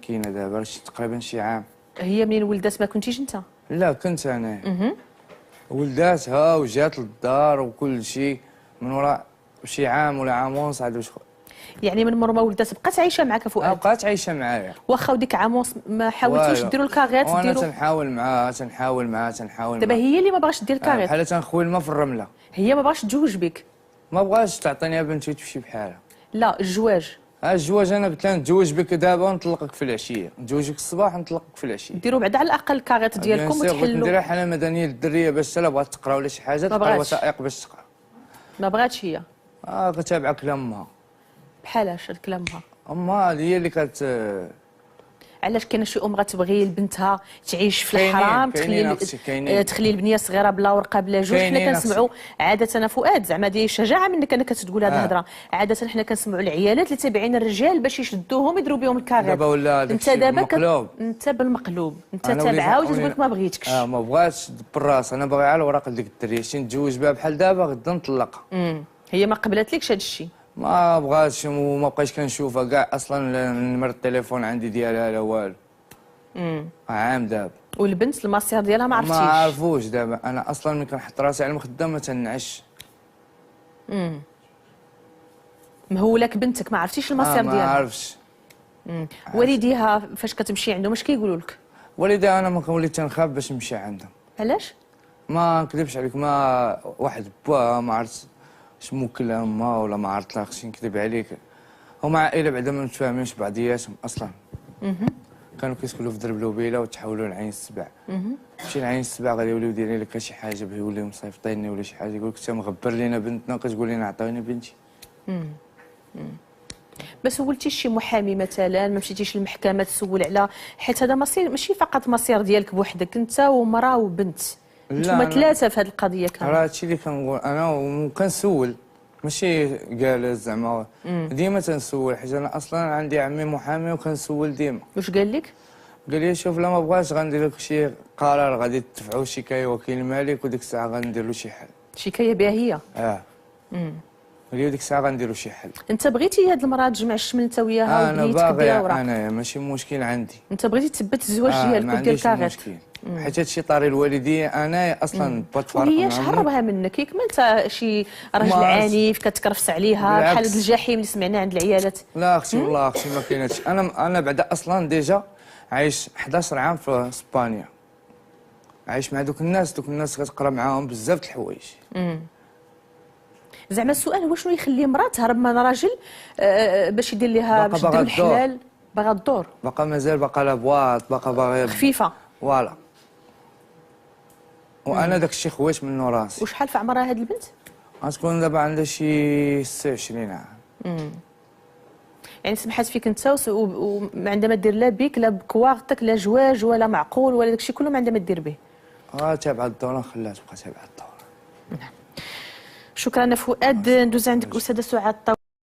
كاينه دابا تقريبا شي عام. هي منين ولدات؟ ما كنتيش انت؟ لا كنت انا. ولداتها وجات للدار وكل شيء من وراء شي عام ولا عام ونص عاد واش. يعني من مور ما ولدات بقات عايشه معك فؤاد؟ بقات عايشه معايا. واخا وديك عام ونص ما حاولتوش ديروا الكاغيط؟ وانا تنحاول معاها دابا هي اللي ما باغاش دير الكاغيط؟ بحال تنخوي الماء في الرمله. هي ما باغاش تزوج بك؟ ما بغاش تعطيني بنتي وتمشي بحالها. لا الزواج. الزواج انا قلت لها نتزوج بك دابا ونطلقك في العشيه، نتزوجك الصباح ونطلقك في العشيه. ديروا بعدا على الاقل الكاغيط ديالكم وتحلوا. بغيت نديرها حاله مدنيه للدريه باش حتى بغات تقرا ولا شي حاجه تلقى الوثائق باش تقرا. ما بغاتش هي؟ كتابعه كلام امها. بحالاش كلامها؟ امها هي اللي علاش كاينه شي ام غتبغي بنتها تعيش في الحرام، تخلي البنيه صغيره بلا ورقه بلا جوج؟ حنا كنسمعوا عاده فؤاد زعما ديال الشجاعه منك انك كتقول هذه الهضره. عاده حنا كنسمعوا العيالات اللي تابعين الرجال باش يشدوهم يديروا بهم الكاغيط. دابا ولا انت دابا انت بالمقلوب، انت تابعها وتقول لك ما بغيتكش. ما بغاتش بالراس، انا باغي على الوراق ديك الدريه شي نتزوج بها بحال دابا غدا نطلقها. هي ما قبلتلكش هذا الشيء؟ ما بغاتش وما بقيتش كنشوفها كاع اصلا. نمر التليفون عندي ديالها لا والو. عام دابا. والبنت المصير ديالها ما عرفتيش؟ ما عرفوش دابا. انا اصلا ملي كنحط راسي على المخده ما تنعش. مهولك بنتك ما عرفتيش المصير ديالها؟ ما عرفتش. والديها فاش كتمشي عندهم اش كيقولوا لك؟ والديها انا ما وليت تنخاف باش نمشي عندهم. علاش؟ ما نكذبش عليك، ما واحد باها ما عرفت اش موكل امها ولا ما عرفت لا خصني نكذب عليك. هما عائله بعدا ما متفاهمينش بعضياتهم اصلا. كانوا كيسكنوا في درب لوبيله وتحولوا لعين السبع. مشي لعين السبع غادي يوليو دايرين لك شي حاجه باه يوليو مصيفطيني ولا شي حاجه، يقول لك انت مغبر لينا بنتنا كتقول لنا عطيوني بنتي. ما سولتيش شي محامي مثلا؟ ما مشيتيش للمحكمه تسول على، حيت هذا مصير ماشي فقط مصير ديالك بوحدك، انت ومراه وبنت، نتوما ثلاثه في هذه القضيه كامله. راه هادشي اللي كنقول انا وكنسول، ماشي جالس زعما ديما تنسول، حيت انا اصلا عندي عمي محامي وكنسول ديما. واش قال لك؟ قال لي شوف لا ما بغاش غندير لك شي قرار، غادي تدفعوا شكايه وكيل الملك وديك الساعه غندير له شي حل. شكايه بها هي؟ قال لي ديك الساعه غنديروا شي حل. انت بغيتي هاد المراه تجمع الشمل انت وياها وبنيتك ديال الوراق؟ انا ماشي مشكل عندي. انت بغيتي تثبت الزواج ديالك ودير الكاغيط؟ حيت هادشي طاري الوالديه انا اصلا بتفرق. وهي شهربها منك ياك ما انت شي راجل عنيف كتكرفس عليها بحال هاد الجحيم اللي سمعنا عند العيالات؟ لا اختي والله اختي ما كاين هادشي. انا بعدا اصلا ديجا عايش 11 عام في اسبانيا، عايش مع دوك الناس كتقرا معاهم بزاف د الحوايج. زعما السؤال هو شنو يخلي امراه تهرب من راجل باش يدير لها باش دير الحلال؟ باغا الدور، باقا مازال باقا لا بواط، باقا باغي خفيفه. فوالا. وانا داك الشيء خويت منه راسي. وشحال في عمرها هاد البنت؟ غتكون دابا عندها شي 26 عام. يعني سمحات فيك انت وما عندها ما دير لا بيك لا بكواغتك لا جواج ولا معقول ولا داكشي كله ما عندها ما دير به؟ تابعه الدوره خلات تبقى تابعه الدوره. شكرا فؤاد. ندوز عندك استاذه سعاد.